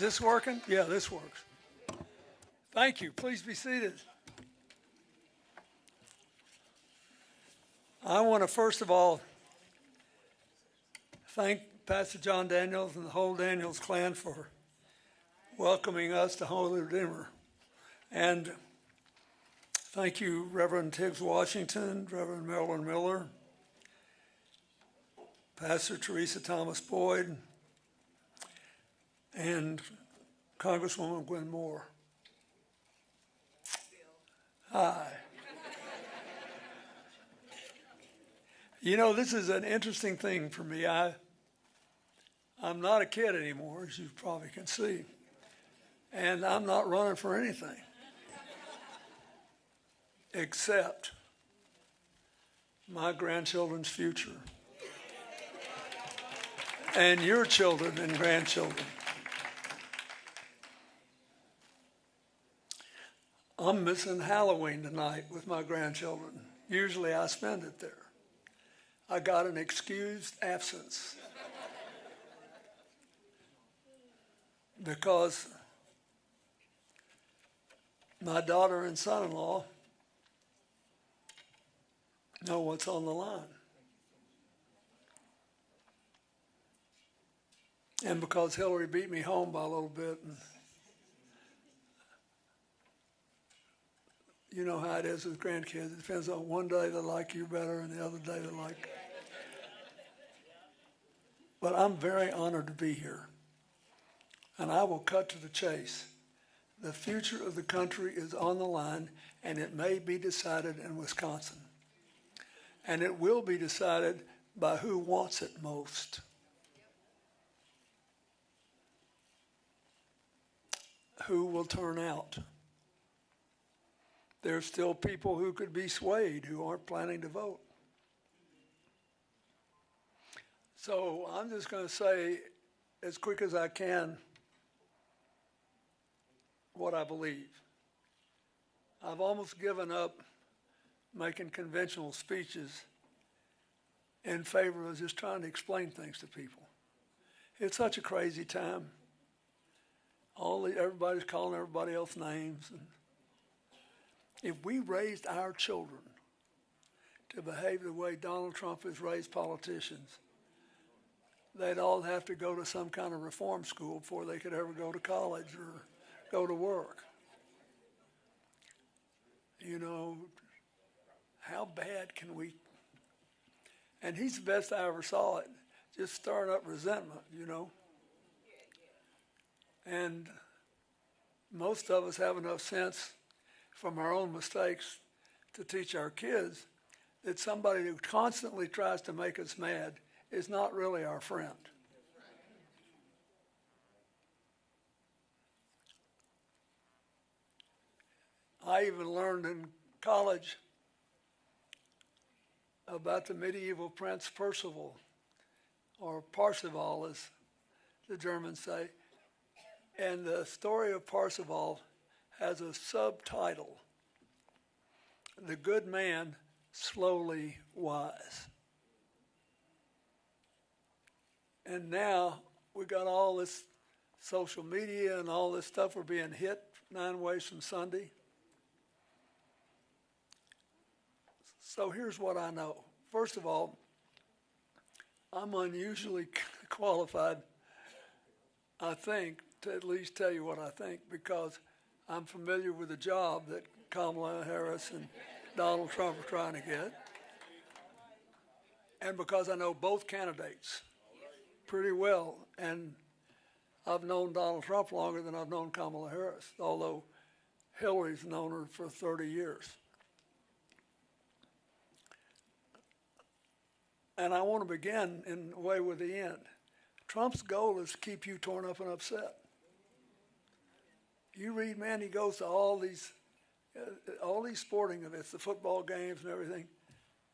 this working? Yeah, this works. Thank you. Please be seated. I want to first of all thank Pastor John Daniels and the whole Daniels clan for welcoming us to Holy Redeemer. And thank you, Reverend Tiggs Washington, Reverend Marilyn Miller, Pastor Teresa Thomas Boyd, and Congresswoman Gwen Moore. Hi. You know, this is an interesting thing for me. I'm not a kid anymore, as you probably can see, and I'm not running for anything except my grandchildren's future and your children and grandchildren. I'm missing Halloween tonight with my grandchildren. Usually I spend it there. I got an excused absence because my daughter and son-in-law know what's on the line. And because Hillary beat me home by a little bit, and you know how it is with grandkids. It depends on one day they like you better and the other day they like. But I'm very honored to be here. And I will cut to the chase. The future of the country is on the line, and it may be decided in Wisconsin. And it will be decided by who wants it most. Who will turn out? There's still people who could be swayed who aren't planning to vote. So I'm just going to say as quick as I can what I believe. I've almost given up making conventional speeches in favor of just trying to explain things to people. It's such a crazy time. Everybody's calling everybody else names. And if we raised our children to behave the way Donald Trump has raised politicians, they'd all have to go to some kind of reform school before they could ever go to college or go to work. You know, how bad can we? And he's the best I ever saw it, just stirring up resentment, you know. And most of us have enough sense from our own mistakes to teach our kids that somebody who constantly tries to make us mad is not really our friend. I even learned in college about the medieval Prince Percival, or Parzival as the Germans say. And the story of Parzival has a subtitle, The Good Man Slowly Wise. And now we got all this social media and all this stuff. We're being hit 9 ways from Sunday. So here's what I know. First of all, I'm unusually qualified, I think, to at least tell you what I think, because I'm familiar with the job that Kamala Harris and Donald Trump are trying to get, and because I know both candidates pretty well, and I've known Donald Trump longer than I've known Kamala Harris, although Hillary's known her for 30 years. And I want to begin in a way with the end. Trump's goal is to keep you torn up and upset. You read, man, he goes to all these sporting events, the football games and everything,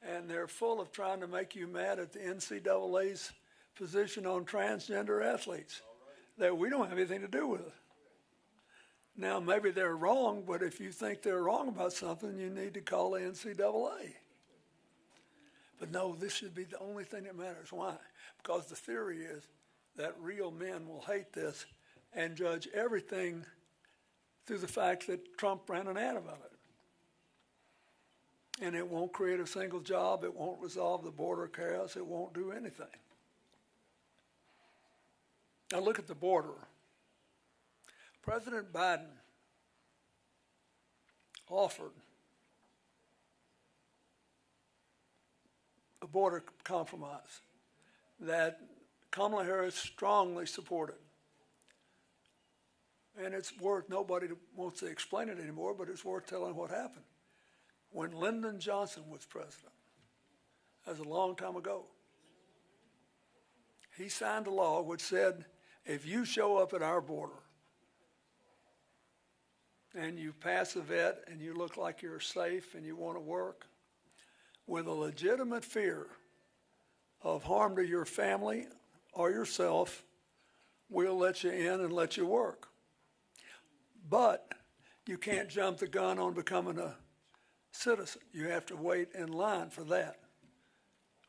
and they're full of trying to make you mad at the NCAA's position on transgender athletes that we don't have anything to do with. Now, maybe they're wrong, but if you think they're wrong about something, you need to call the NCAA. But no, this should be the only thing that matters. Why? Because the theory is that real men will hate this and judge everything through the fact that Trump ran an ad about it. And it won't create a single job. It won't resolve the border chaos. It won't do anything. Now look at the border. President Biden offered a border compromise that Kamala Harris strongly supported. And it's worth, nobody wants to explain it anymore, but it's worth telling what happened. When Lyndon Johnson was president, that was a long time ago, he signed a law which said, if you show up at our border and you pass a vet and you look like you're safe and you want to work, with a legitimate fear of harm to your family or yourself, we'll let you in and let you work. But you can't jump the gun on becoming a citizen. You have to wait in line for that,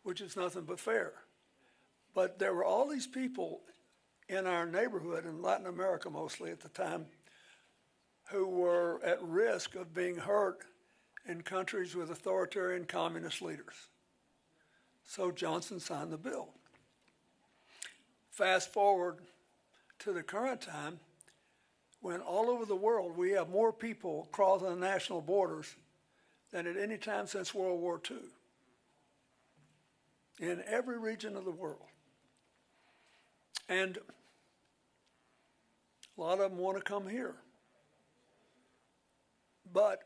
which is nothing but fair. But there were all these people in our neighborhood, in Latin America mostly at the time, who were at risk of being hurt in countries with authoritarian communist leaders. So Johnson signed the bill. Fast forward to the current time, when all over the world we have more people crossing the national borders than at any time since World War II, in every region of the world. And a lot of them want to come here. But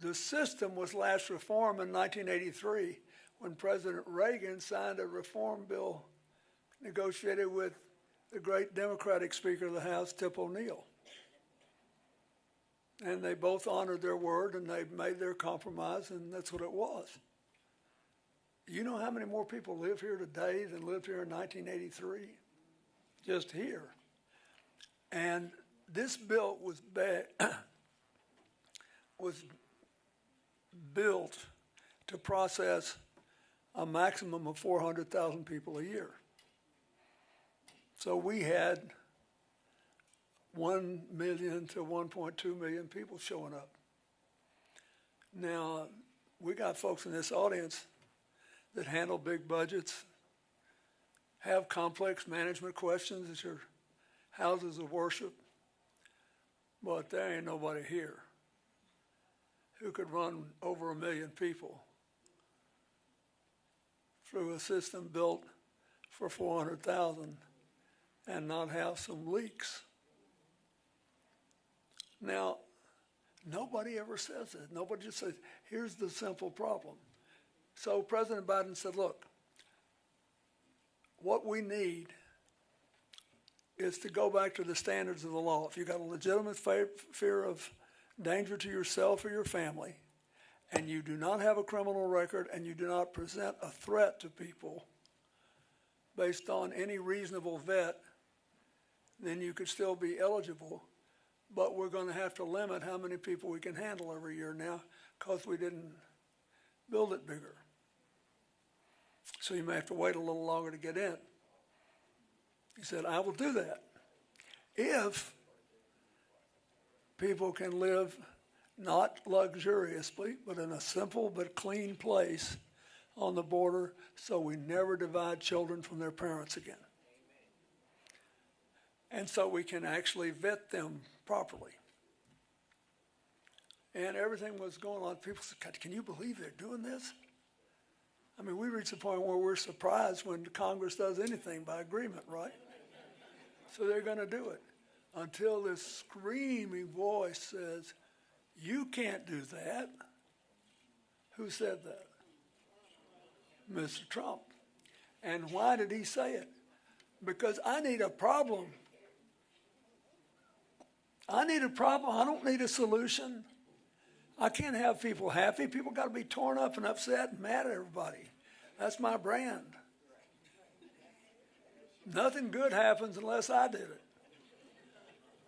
the system was last reformed in 1983 when President Reagan signed a reform bill negotiated with the great Democratic Speaker of the House, Tip O'Neill. And they both honored their word and they made their compromise, and that's what it was. You know how many more people live here today than lived here in 1983? Just here. And this bill was built to process a maximum of 400,000 people a year. So we had 1 million to 1.2 million people showing up. Now, we got folks in this audience that handle big budgets, have complex management questions at your houses of worship, but there ain't nobody here who could run over 1 million people through a system built for 400,000 and not have some leaks. Now, nobody ever says it. Nobody just says, here's the simple problem. So President Biden said, look, what we need is to go back to the standards of the law. If you've got a legitimate fear of danger to yourself or your family, and you do not have a criminal record, and you do not present a threat to people based on any reasonable vet, then you could still be eligible. But we're going to have to limit how many people we can handle every year now because we didn't build it bigger. So you may have to wait a little longer to get in. He said, I will do that if people can live not luxuriously, but in a simple but clean place on the border so we never divide children from their parents again. And so we can actually vet them properly. And everything was going on. People said, God, can you believe they're doing this? I mean, we reach the point where we're surprised when Congress does anything by agreement, right? So they're going to do it until this screaming voice says, you can't do that. Who said that? Mr. Trump. And why did he say it? Because I need a problem. I need a problem. I don't need a solution. I can't have people happy. People got to be torn up and upset and mad at everybody. That's my brand. Nothing good happens unless I did it.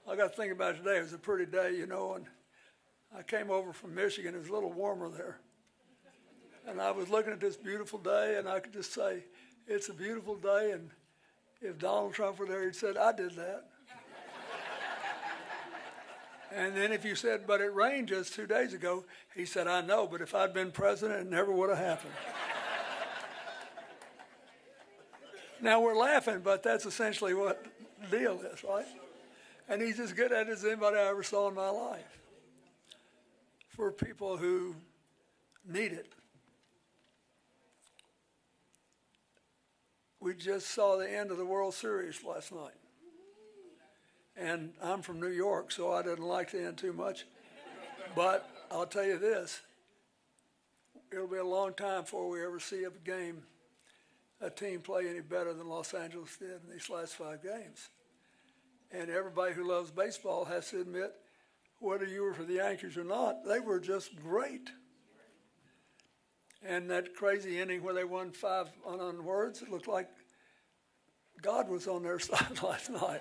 I got to think about it today. It was a pretty day, you know, and I came over from Michigan. It was a little warmer there. And I was looking at this beautiful day, and I could just say, it's a beautiful day. And if Donald Trump were there, he'd said, I did that. And then if you said, but it rained just 2 days ago, he said, I know, but if I'd been president, it never would have happened. Now we're laughing, but that's essentially what the deal is, right? And he's as good at it as anybody I ever saw in my life for people who need it. We just saw the end of the World Series last night. And I'm from New York, so I didn't like the end too much. But I'll tell you this, it'll be a long time before we ever see a team play any better than Los Angeles did in these last 5 games. And everybody who loves baseball has to admit, whether you were for the Yankees or not, they were just great. And that crazy inning where they won 5 unknown words, it looked like God was on their side last night.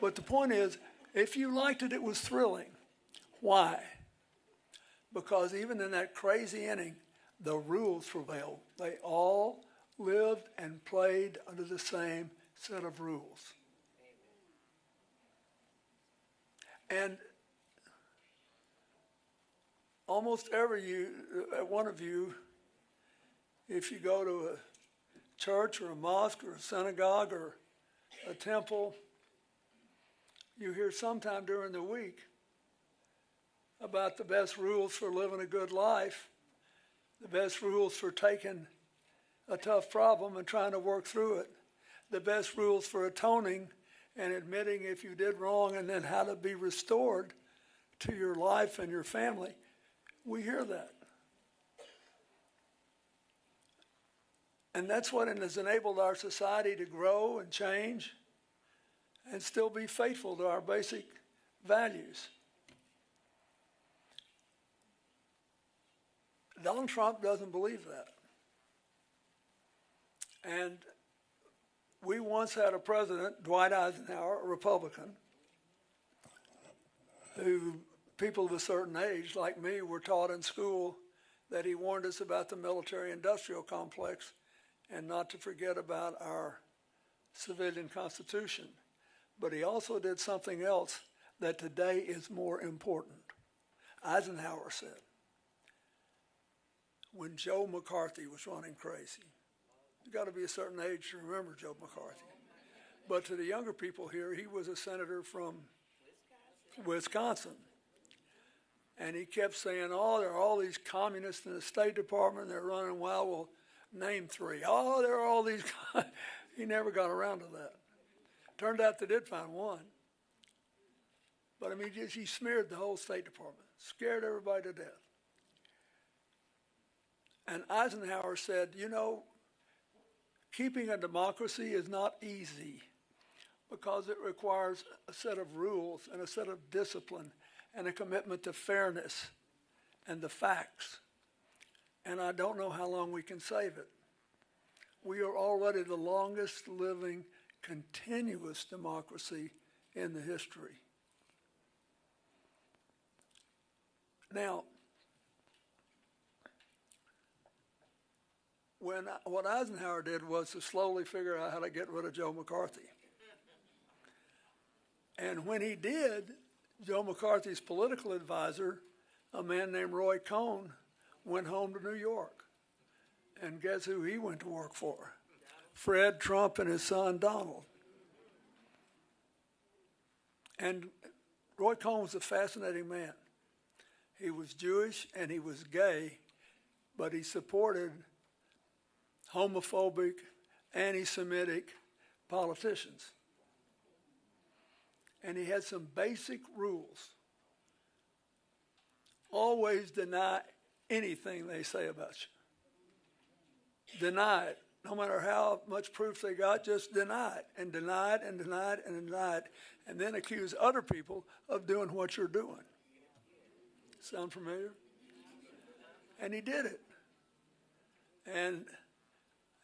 But the point is, if you liked it, it was thrilling. Why? Because even in that crazy inning, the rules prevailed. They all lived and played under the same set of rules. And almost every one of you, if you go to a church or a mosque or a synagogue or a temple, you hear sometime during the week about the best rules for living a good life, the best rules for taking a tough problem and trying to work through it, the best rules for atoning and admitting if you did wrong and then how to be restored to your life and your family. We hear that. And that's what has enabled our society to grow and change and still be faithful to our basic values. Donald Trump doesn't believe that. And we once had a president, Dwight Eisenhower, a Republican, who people of a certain age, like me, were taught in school that he warned us about the military-industrial complex and not to forget about our civilian constitution. But he also did something else that today is more important. Eisenhower said, when Joe McCarthy was running crazy, you've got to be a certain age to remember Joe McCarthy. But to the younger people here, he was a senator from Wisconsin. And he kept saying, oh, there are all these communists in the State Department, they're running wild. Well, name 3. Oh, there are all these. He never got around to that. Turned out they did find one. But I mean, he smeared the whole State Department, scared everybody to death. And Eisenhower said, you know, keeping a democracy is not easy because it requires a set of rules and a set of discipline and a commitment to fairness and the facts. And I don't know how long we can save it. We are already the longest living continuous democracy in the history. Now, what Eisenhower did was to slowly figure out how to get rid of Joe McCarthy. And when he did, Joe McCarthy's political advisor, a man named Roy Cohn, went home to New York. And guess who he went to work for? Fred Trump and his son Donald. And Roy Cohn was a fascinating man. He was Jewish and he was gay, but he supported homophobic, anti-Semitic politicians. And he had some basic rules. Always deny anything they say about you. Deny it. No matter how much proof they got, just deny it, and deny it, and deny it, and deny it, and then accuse other people of doing what you're doing. Sound familiar? And he did it. And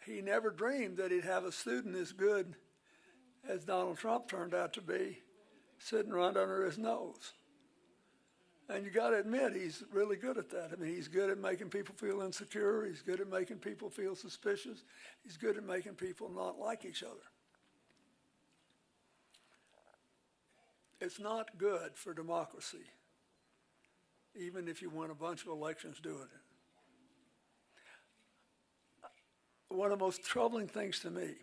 he never dreamed that he'd have a student as good as Donald Trump turned out to be, sitting right under his nose. And you got to admit, he's really good at that. I mean, he's good at making people feel insecure. He's good at making people feel suspicious. He's good at making people not like each other. it's not good for democracy, even if you win a bunch of elections doing it. One of the most troubling things to me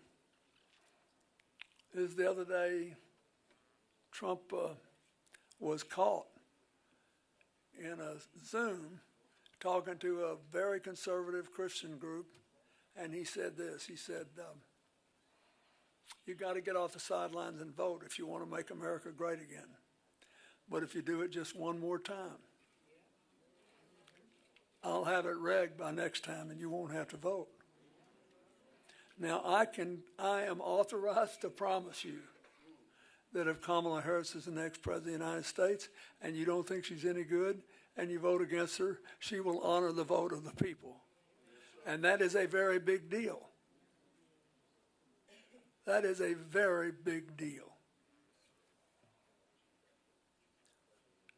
is the other day Trump was caught in a Zoom talking to a very conservative Christian group, and he said this. He said, you got to get off the sidelines and vote if you want to make America great again. But if you do it just one more time, I'll have it rigged by next time and you won't have to vote. Now, I am authorized to promise you that if Kamala Harris is the next president of the United States and you don't think she's any good and you vote against her, she will honor the vote of the people. And that is a very big deal. That is a very big deal.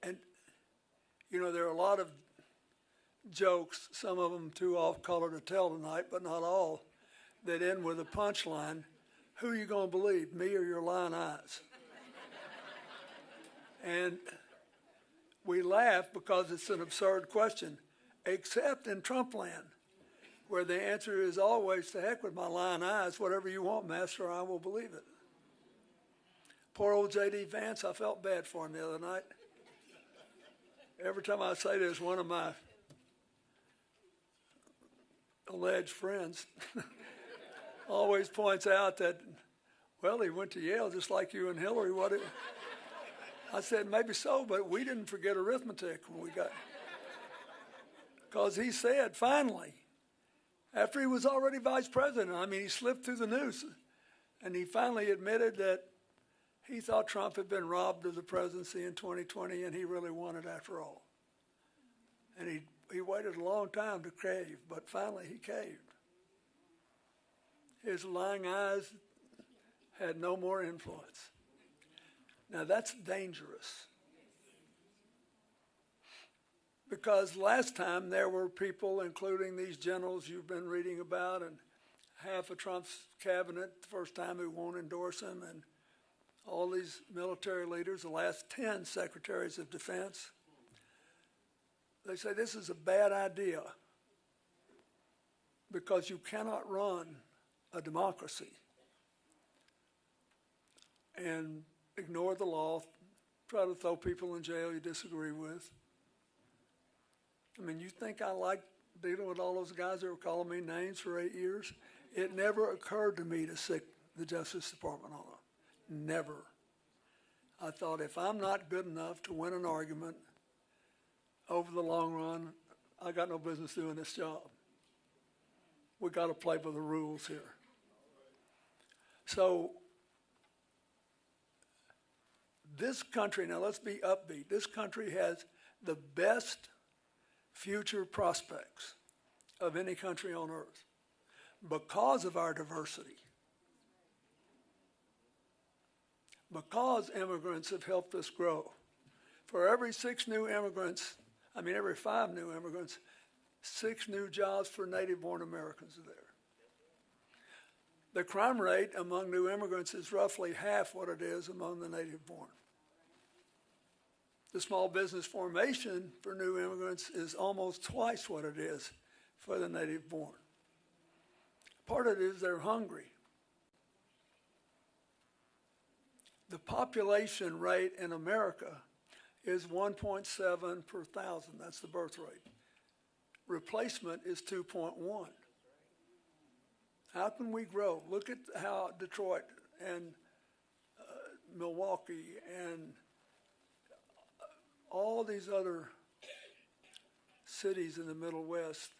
And, you know, there are a lot of jokes, some of them too off-color to tell tonight, but not all, that end with a punchline, who are you going to believe, me or your lying eyes? And we laugh because it's an absurd question, except in Trump land, where the answer is always, to heck with my lying eyes, whatever you want, Master, I will believe it. Poor old J.D. Vance, I felt bad for him the other night. Every time I say this, one of my alleged friends always points out that, well, he went to Yale just like you and Hillary. I said, maybe so, but we didn't forget arithmetic when we got, because he said, finally, after he was already vice president, I mean, he slipped through the noose, and he finally admitted that he thought Trump had been robbed of the presidency in 2020, and he really won it after all. And he waited a long time to cave, but finally he caved. His lying eyes had no more influence. Now that's dangerous. Because last time there were people, including these generals you've been reading about, and half of Trump's cabinet the first time who won't endorse him, and all these military leaders, the last 10 secretaries of defense. They say this is a bad idea because you cannot run a democracy and ignore the law, try to throw people in jail you disagree with. I mean, you think I like dealing with all those guys that were calling me names for 8 years? It never occurred to me to sick the Justice Department on them. Never. I thought, if I'm not good enough to win an argument over the long run, I got no business doing this job. We got to play by the rules here. So this country, now let's be upbeat, this country has the best future prospects of any country on earth because of our diversity. Because immigrants have helped us grow. For every 6 new immigrants, every 5 new immigrants, 6 new jobs for native-born Americans are there. The crime rate among new immigrants is roughly half what it is among the native-born. The small business formation for new immigrants is almost twice what it is for the native-born. Part of it is they're hungry. The population rate in America is 1.7 per thousand. That's the birth rate. Replacement is 2.1. How can we grow? Look at how Detroit and Milwaukee and all these other cities in the Middle West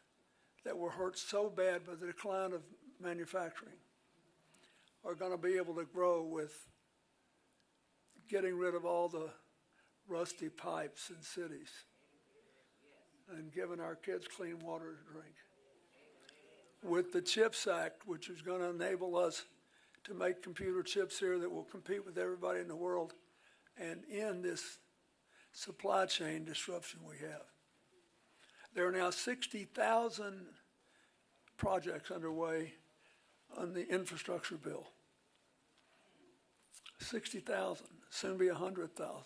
that were hurt so bad by the decline of manufacturing are going to be able to grow with getting rid of all the rusty pipes in cities and giving our kids clean water to drink. With the CHIPS Act, which is going to enable us to make computer chips here that will compete with everybody in the world and end this supply chain disruption we have. There are now 60,000 projects underway on the infrastructure bill. 60,000, soon be 100,000.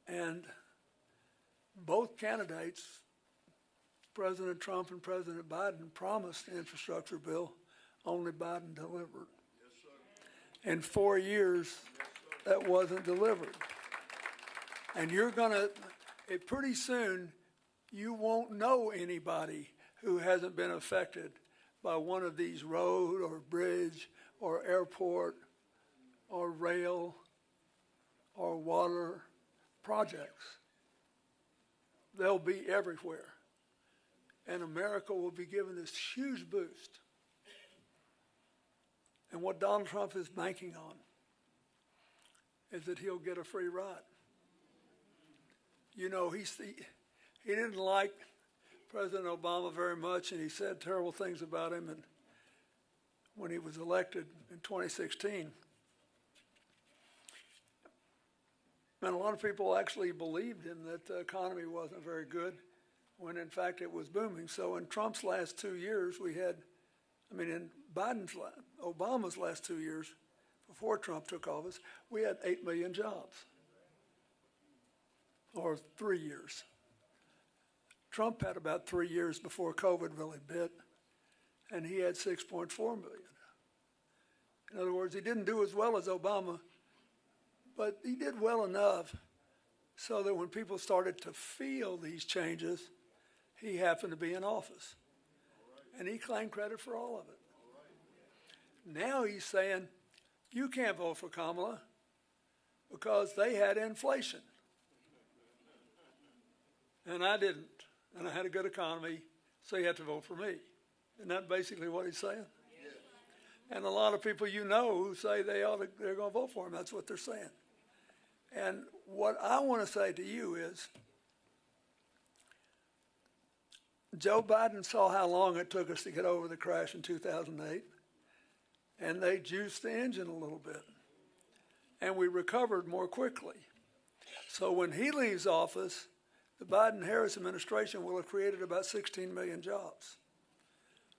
And both candidates, President Trump and President Biden, promised the infrastructure bill. Only Biden delivered. Yes, in 4 years, that wasn't delivered. And you're going to, pretty soon, you won't know anybody who hasn't been affected by one of these road or bridge or airport or rail or water projects. They'll be everywhere. And America will be given this huge boost. And what Donald Trump is banking on is that he'll get a free ride. You know, he didn't like President Obama very much, and he said terrible things about him. And when he was elected in 2016, and a lot of people actually believed him that the economy wasn't very good, when in fact it was booming. So in Trump's last 2 years, in Obama's last 2 years, before Trump took office, we had 8 million jobs, or 3 years. Trump had about 3 years before COVID really bit, and he had 6.4 million. In other words, he didn't do as well as Obama, but he did well enough so that when people started to feel these changes, he happened to be in office. And he claimed credit for all of it. Now he's saying, you can't vote for Kamala because they had inflation. And I didn't. And I had a good economy, so you have to vote for me. Isn't that basically what he's saying? And a lot of people you know who say they're going to vote for him. That's what they're saying. And what I want to say to you is, Joe Biden saw how long it took us to get over the crash in 2008, and they juiced the engine a little bit, and we recovered more quickly. So when he leaves office, the Biden-Harris administration will have created about 16 million jobs,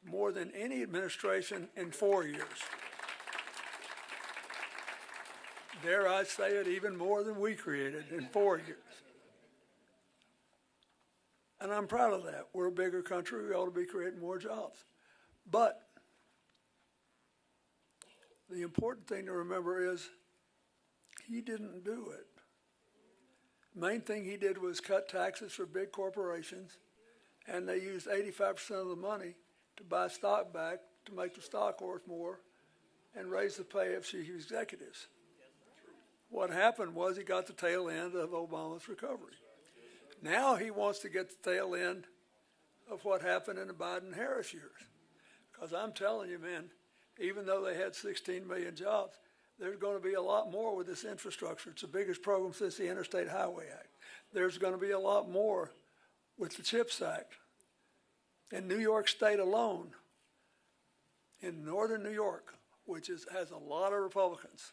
more than any administration in 4 years. Dare I say it, even more than we created in 4 years. And I'm proud of that. We're a bigger country. We ought to be creating more jobs. But the important thing to remember is he didn't do it. Main thing he did was cut taxes for big corporations, and they used 85% of the money to buy stock back to make the stock worth more and raise the pay of chief executives. What happened was he got the tail end of Obama's recovery. Now he wants to get the tail end of what happened in the Biden-Harris years. Because I'm telling you, man, even though they had 16 million jobs, there's going to be a lot more with this infrastructure. It's the biggest program since the Interstate Highway Act. There's going to be a lot more with the CHIPS Act. In New York State alone, in northern New York, which has a lot of Republicans,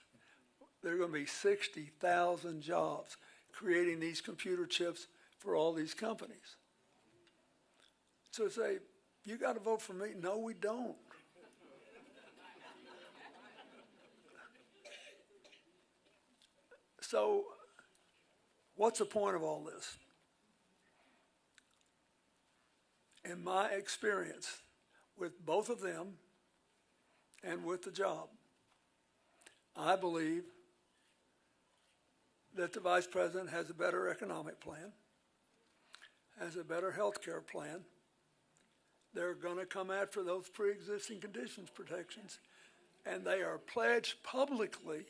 there are going to be 60,000 jobs creating these computer chips for all these companies. So say, you got to vote for me. No, we don't. So what's the point of all this? In my experience with both of them and with the job, I believe that the vice president has a better economic plan, has a better health care plan. They're going to come after those pre-existing conditions protections, and they are pledged publicly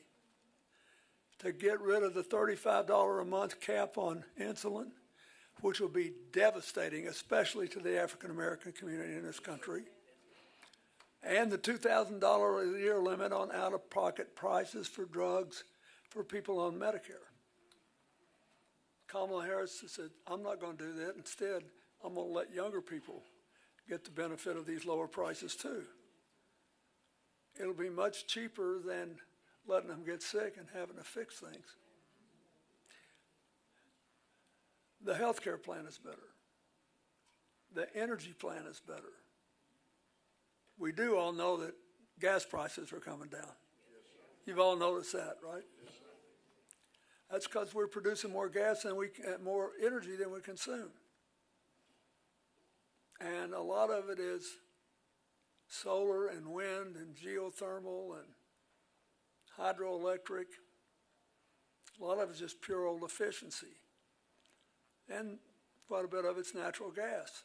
to get rid of the $35 a month cap on insulin, which will be devastating, especially to the African American community in this country, and the $2,000 a year limit on out-of-pocket prices for drugs for people on Medicare. Kamala Harris said, I'm not going to do that. Instead, I'm going to let younger people get the benefit of these lower prices too. It'll be much cheaper than letting them get sick and having to fix things. The health care plan is better. The energy plan is better. We do all know that gas prices are coming down. You've all noticed that, right? That's because we're producing more gas and more energy than we consume. And a lot of it is solar and wind and geothermal and hydroelectric. A lot of it is just pure old efficiency. And quite a bit of it's natural gas.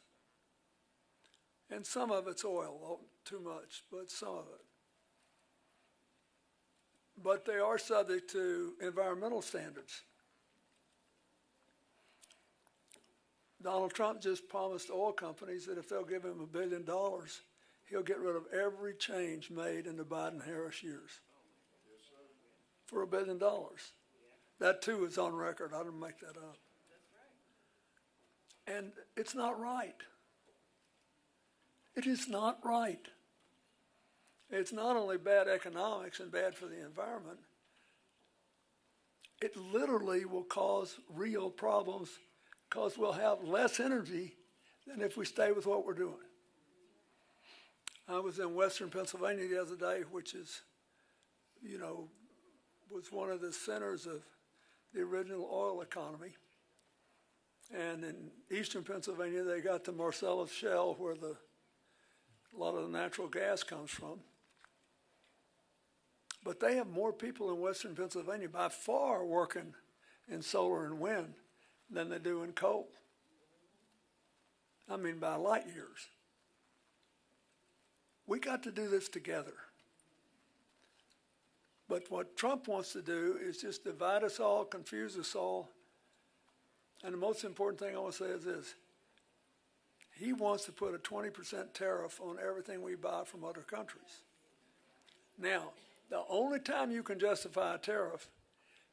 And some of it's oil, too much, but some of it. But they are subject to environmental standards. Donald Trump just promised oil companies that if they'll give him $1 billion, he'll get rid of every change made in the Biden-Harris years for $1 billion. That too is on record. I didn't make that up. And it's not right. It is not right. It's not only bad economics and bad for the environment, it literally will cause real problems because we'll have less energy than if we stay with what we're doing. I was in western Pennsylvania the other day, which is, was one of the centers of the original oil economy. And in eastern Pennsylvania, they got the Marcellus Shale where a lot of the natural gas comes from. But they have more people in western Pennsylvania by far working in solar and wind than they do in coal. I mean, by light years. We got to do this together. But what Trump wants to do is just divide us all, confuse us all. And the most important thing I want to say is this. He wants to put a 20% tariff on everything we buy from other countries. Now, the only time you can justify a tariff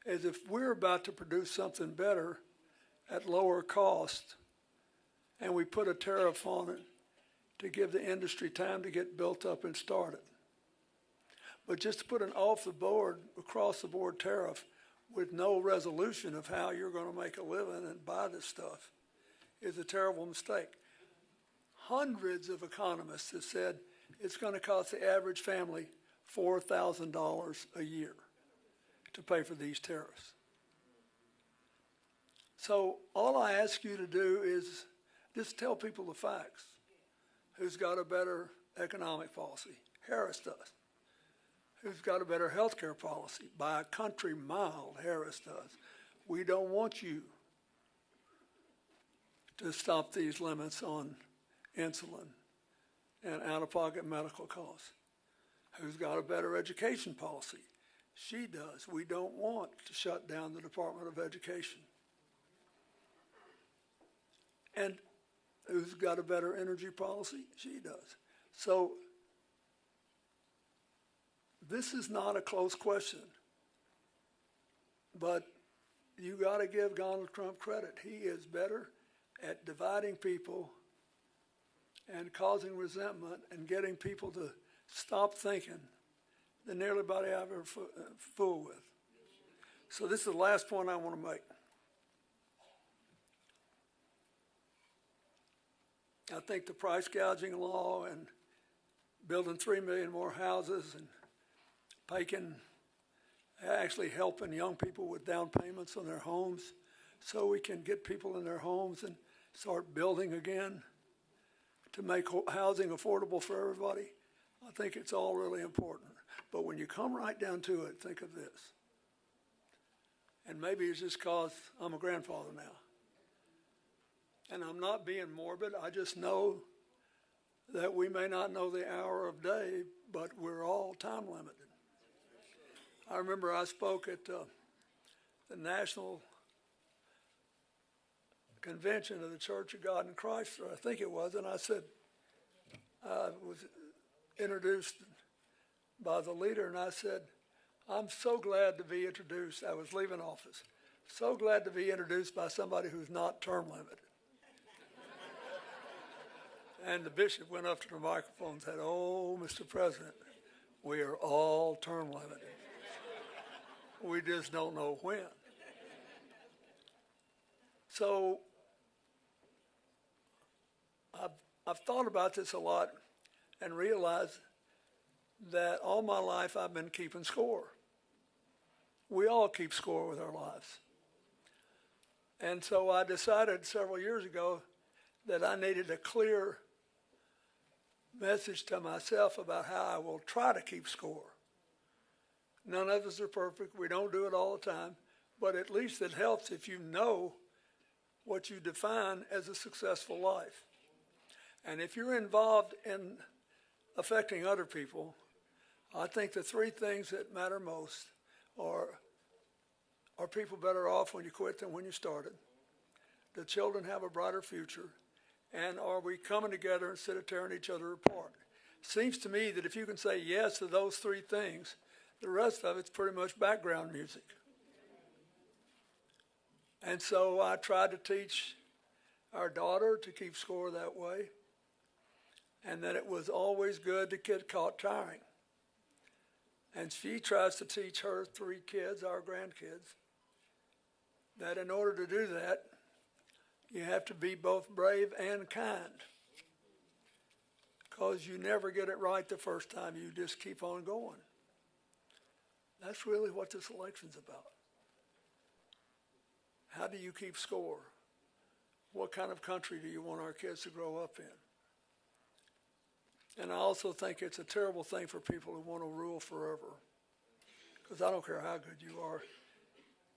is if we're about to produce something better at lower cost and we put a tariff on it to give the industry time to get built up and started. But just to put an off-the-board, across-the-board tariff with no resolution of how you're going to make a living and buy this stuff is a terrible mistake. Hundreds of economists have said it's going to cost the average family $4,000 a year to pay for these tariffs. So all I ask you to do is just tell people the facts. Who's got a better economic policy? Harris does. Who's got a better health care policy? By a country mile, Harris does. We don't want you to stop these limits on insulin and out-of-pocket medical costs. Who's got a better education policy? She does. We don't want to shut down the Department of Education. And who's got a better energy policy? She does. So this is not a close question, but you got to give Donald Trump credit. He is better at dividing people and causing resentment and getting people to stop thinking than nearly anybody I've ever fooled with. So this is the last point I want to make. I think the price gouging law and building 3 million more houses and actually helping young people with down payments on their homes so we can get people in their homes and start building again to make housing affordable for everybody. I think it's all really important. But when you come right down to it, think of this. And maybe it's just because I'm a grandfather now. And I'm not being morbid. I just know that we may not know the hour of day, but we're all time limited. I remember I spoke at the National Convention of the Church of God in Christ, or I think it was, and I said, I was introduced by the leader, and I said, I'm so glad to be introduced. I was leaving office. So glad to be introduced by somebody who's not term limited. And the bishop went up to the microphone and said, oh, Mr. President, we are all term limited. We just don't know when. So I've thought about this a lot and realized that all my life I've been keeping score. we all keep score with our lives. And so I decided several years ago that I needed a clear message to myself about how I will try to keep score. None of us are perfect. We don't do it all the time. But at least it helps if you know what you define as a successful life. And if you're involved in affecting other people, I think the three things that matter most are people better off when you quit than when you started? Do children have a brighter future? And are we coming together instead of tearing each other apart? Seems to me that if you can say yes to those three things, the rest of it's pretty much background music. And so I tried to teach our daughter to keep score that way, and that it was always good to get caught tiring. And she tries to teach her three kids, our grandkids, that in order to do that, you have to be both brave and kind, because you never get it right the first time. You just keep on going. That's really what this election's about. How do you keep score? What kind of country do you want our kids to grow up in? And I also think it's a terrible thing for people who want to rule forever, because I don't care how good you are.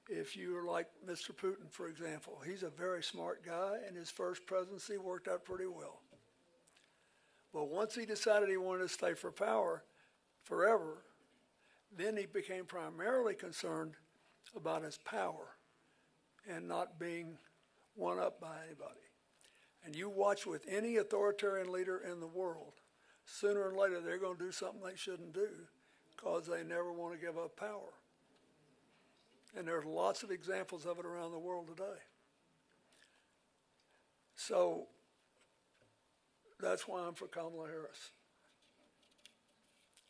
If you're like Mr. Putin, for example, he's a very smart guy, and his first presidency worked out pretty well. But once he decided he wanted to stay for power forever, then he became primarily concerned about his power and not being won up by anybody. And you watch with any authoritarian leader in the world, sooner or later they're going to do something they shouldn't do because they never want to give up power. And there's lots of examples of it around the world today. So that's why I'm for Kamala Harris.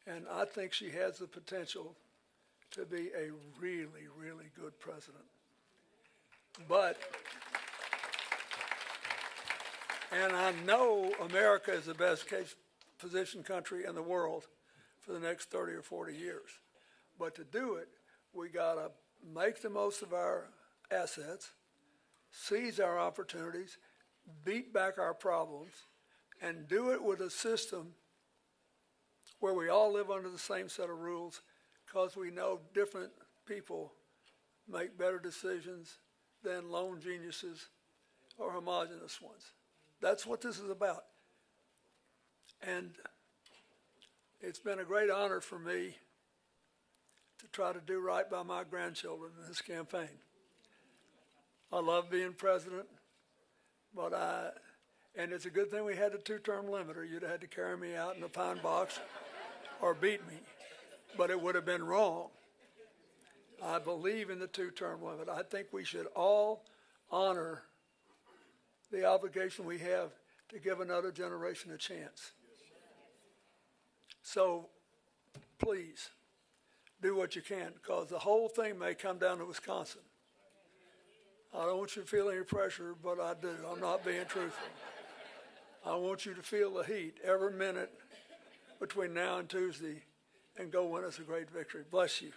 And I think she has the potential to be a really, really good president. And I know America is the best positioned country in the world for the next 30 or 40 years. But to do it, we got to make the most of our assets, seize our opportunities, beat back our problems, and do it with a system where we all live under the same set of rules, because we know different people make better decisions than lone geniuses or homogenous ones. That's what this is about. And it's been a great honor for me to try to do right by my grandchildren in this campaign. I love being president, and it's a good thing we had the two-term limit, or you'd have had to carry me out in a pine box or beat me, but it would have been wrong. I believe in the two-term limit. I think we should all honor the obligation we have to give another generation a chance. So please do what you can, because the whole thing may come down to Wisconsin. I don't want you to feel any pressure, but I do. I'm not being truthful. I want you to feel the heat every minute between now and Tuesday and go win us a great victory. Bless you.